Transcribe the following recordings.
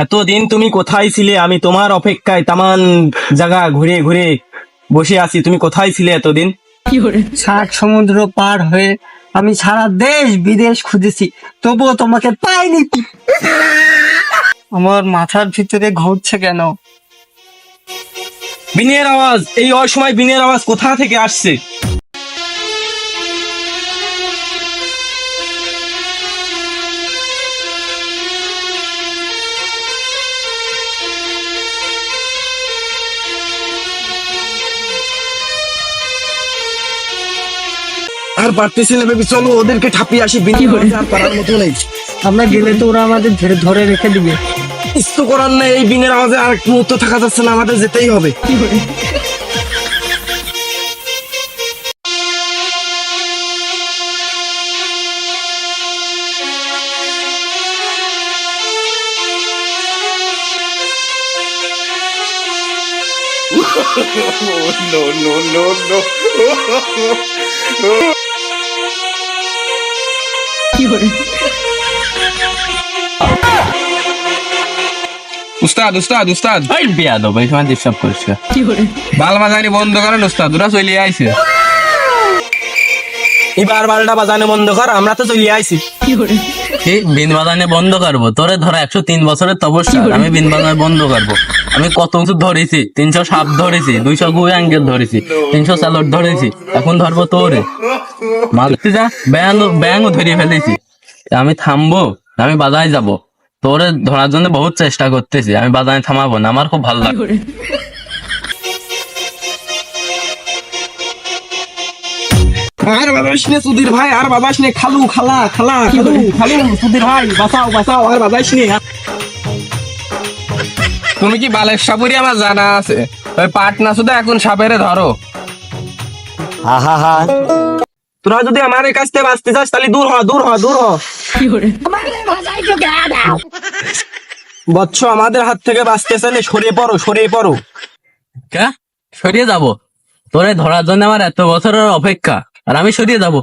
এতদিন তুমি কোথায় ছিলে? আমি তোমার অপেক্ষায় তামান জায়গা ঘুরে ঘুরে বসে আছি। তুমি কোথায় ছিলে এতদিন? 60 সমুদ্র পার হয়ে আমি সারা দেশ বিদেশ খুঁজেছি, তবুও তোমাকে পাইনি। আমার মাথার ভিতরে ঘুরছে কেন? বিনের আওয়াজ, এই অসময় বিনের আওয়াজ কোথা থেকে আসছে? আর পারতেছি না বেবি, চলো ওদেরকে ঠাপিয়ে আসি। বিনের আওয়াজ আর পারার মতো নেই। আমরা গেলে তো ওরা আমাদের ধরে রেখে দিবে। কিছু করার নেই, এই বিনের আওয়াজে আর এক মুহূর্ত থাকা যাচ্ছে না, আমাদের যেতেই হবে। উস্তাদ উস্তাদ উস্তাদ এই বেয়াদব, এই সময় ডিস্টার্ব করিস না। বাল বাজানি বন্ধ করেন উস্তাদ, ওরা চলে আইছে। এবার বারোটা বাজানো বন্ধ কর, আমরা তো চলে আইছি। কি বিন বাজানে বন্ধ করবো? তোরে ধরা 103 বছরের তপস্যা, আমি বিন বাজানে বন্ধ করবো? আমি কত কিছু ধরেছি, 300 সাপ ধরেছি, 200 গুই আঙ্গেল ধরেছি, 300 স্যালড ধরেছি, এখন ধরবো তোরে? মারতে যা, ব্যাঙও ধরিয়ে ফেলেছি। আমি থামবো? আমি বাজায় যাব? তোরে ধরার জন্য বহুত চেষ্টা করতেছি, আমি বাজায় থামাবো না, আমার খুব ভালো লাগে। আর বাজাইস নে সুধীর ভাই, আর বাজাইস নে। খালু খালা খালা খালু খালু সুধীর ভাই, বাঁচাও বাঁচাও, আর বাজাইস নে। তুমি কি বালের সাপুরি? আমার জানা আছে, ওই পাটনা শুধু এখন সাপেরে ধরো। তোরা যদি আমার কাছ থেকে বাঁচতে চাস তাহলে দূর হ, দূর হ, দূর হ। বচ্চ, আমাদের হাত থেকে বাঁচতে চাইলে সরিয়ে পড়ো, সরিয়ে পড়ো। কে সরিয়ে যাব? তোরে ধরার জন্য আমার এত বছরের অপেক্ষা, আর আমি সরিয়ে যাব?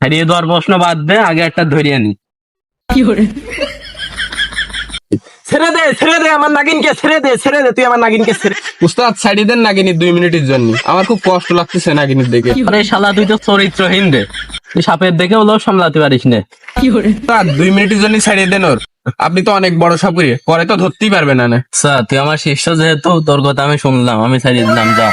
হারিয়ে দেওয়ার প্রশ্ন বাদ দে, আগে একটা ধরিয়ে নি। ছেড়ে দে, ছেড়ে দে আমার নাগিনকে, ছেড়ে দে, ছেড়ে দে, তুই আমার নাগিনকে ছেড়ে। উস্তাদ ছাড়িয়ে দেন নাগিনী 2 মিনিটের জন্য, আমার খুব কষ্ট লাগতেছে নাগিনীর দেখে। আরে শালা, তুই তো চরিত্রহীন রে, তুই সাপের দেখে হলেও সামলাতে পারিস না। উস্তাদ 2 মিনিটের জন্য ছাড়িয়ে দেন ওর, আপনি তো অনেক বড় সাপুরি, পরে তো ধরতেই পারবে না। স্যার, তুই আমার শিষ্য যেহেতু, তোর কথা আমি শুনলাম, আমি ছাড়িয়ে দিলাম, যা।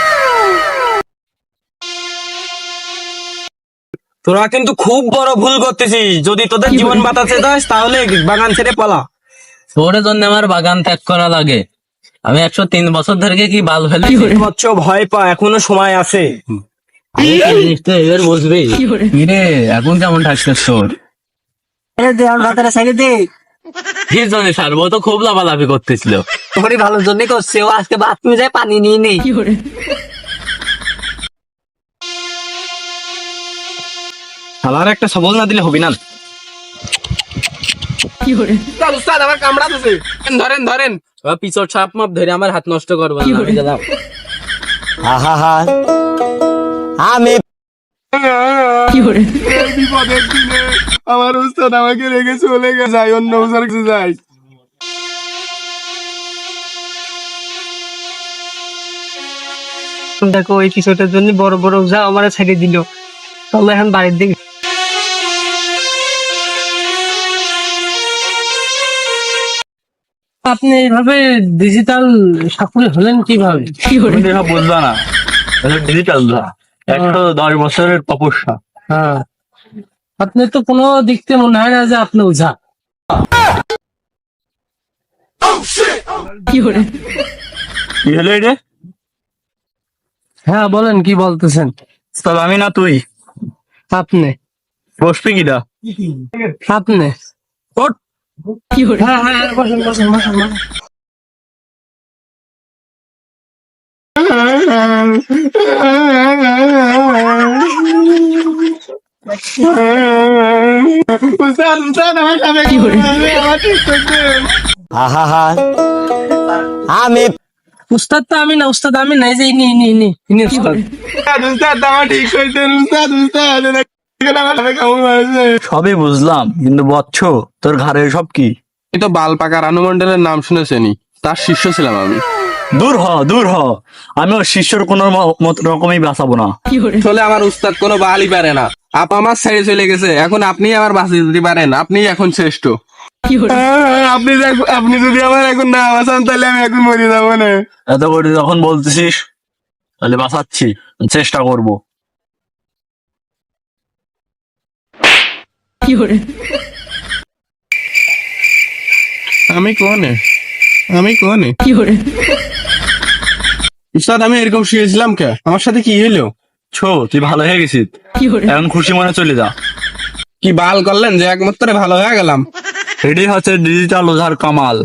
তোরা কিন্তু খুব বড় ভুল করতেছিস। যদি তোদের জীবন বাঁচাতে চাস তাহলে বাগান ছেড়ে পালা। তোর জন্য আমার বাগান ত্যাগ করা লাগে? আমি 103 বছর ধরে কি বাল ফেলেছি? বচ্চ, ভয় পা, এখনো সময় আছে। এবার বুঝবি। রে এখন কেমন থাকছিস তোর? দে আমার ভাতারা সাইডে দে। কি জানি স্যার, ও তো খুব লাফালাফি করতেছিল। তোরই ভালোর জন্য করছে, ও আজকে বাথরুমে যায় পানি নিয়ে নেই। শালার একটা সবল না দিলে হবি না। উস্তাদ উস্তাদ আমার কামড়াতেছে, ধরেন ধরেন। পিছর ছাপ মাপ ধরে আমার হাত নষ্ট করবো না, আমি গেলাম। আমি বিপদের দিনে আমার উস্তাদ আমাকে রেখে চলে গেছে, যাই অন্য উস্তাদ কাছে যাই। দেখো, ওই কিছুটার জন্য বড় বড় যা আমার ছেড়ে দিল। চলো এখন বাড়ির দিকে। আপনি এইভাবে ডিজিটাল সাকুরে হলেন কিভাবে? বুঝবা না, ডিজিটাল 110 বছরের তপস্যা। হ্যাঁ, আপনি তো কোনো দিক থেকে মনে হয় না যে আপনি ওঝা। কি হলো এটা? হ্যাঁ বলেন, কি বলতেছেন? তবে আমি না তুই। আপনি বসবি কিনা? আপনি ওঠ। হ্যাঁ হ্যাঁ, বসেন বসেন বসেন বসেন। উস্তাদ উস্তাদ আমার সামনে আমার ঠিক করতে। আমি উস্তাদ তো আমি না, উস্তাদ আমি নাই যে ইনি ইনি ইনি ইনি উস্তাদ। উস্তাদ উস্তাদ আমার ঠিক করতেন, উস্তাদ উস্তাদ সবই বুঝলাম, কিন্তু বচ্চ তোর ঘরে সব কি? এই তো বাল পাকা রানু মন্ডলের নাম শুনেছেনি, তার শিষ্য ছিলাম আমি। দূর হ, আমি ওর শিষ্যর কোন রকমই বাঁচাবো না। আসলে আমার উস্তাদ কোনো বালই পারে না। আমার ছেড়ে চলে গেছে, এখন আপনি আমার বাঁচিয়ে দিতে পারেন, আপনি এখন শ্রেষ্ঠ। আপনি যদি আমার এখন না বাঁচান তাহলে আমি এখন মরে যাবো না। এত করে যখন বলতেছিস তাহলে বাঁচাচ্ছি, চেষ্টা করব। আমি কোনে উস্তাদ, আমি এরকম শুয়েছিলাম কে? আমার সাথে কি হইলো? তুই ভালো হয়ে গেছিস, এখন খুশি মনে চলে যা। কি বাল করলেন যে একমাত্র ভালো হয়ে গেলাম? এটাই হচ্ছে ডিজিটাল ওঝার কামাল।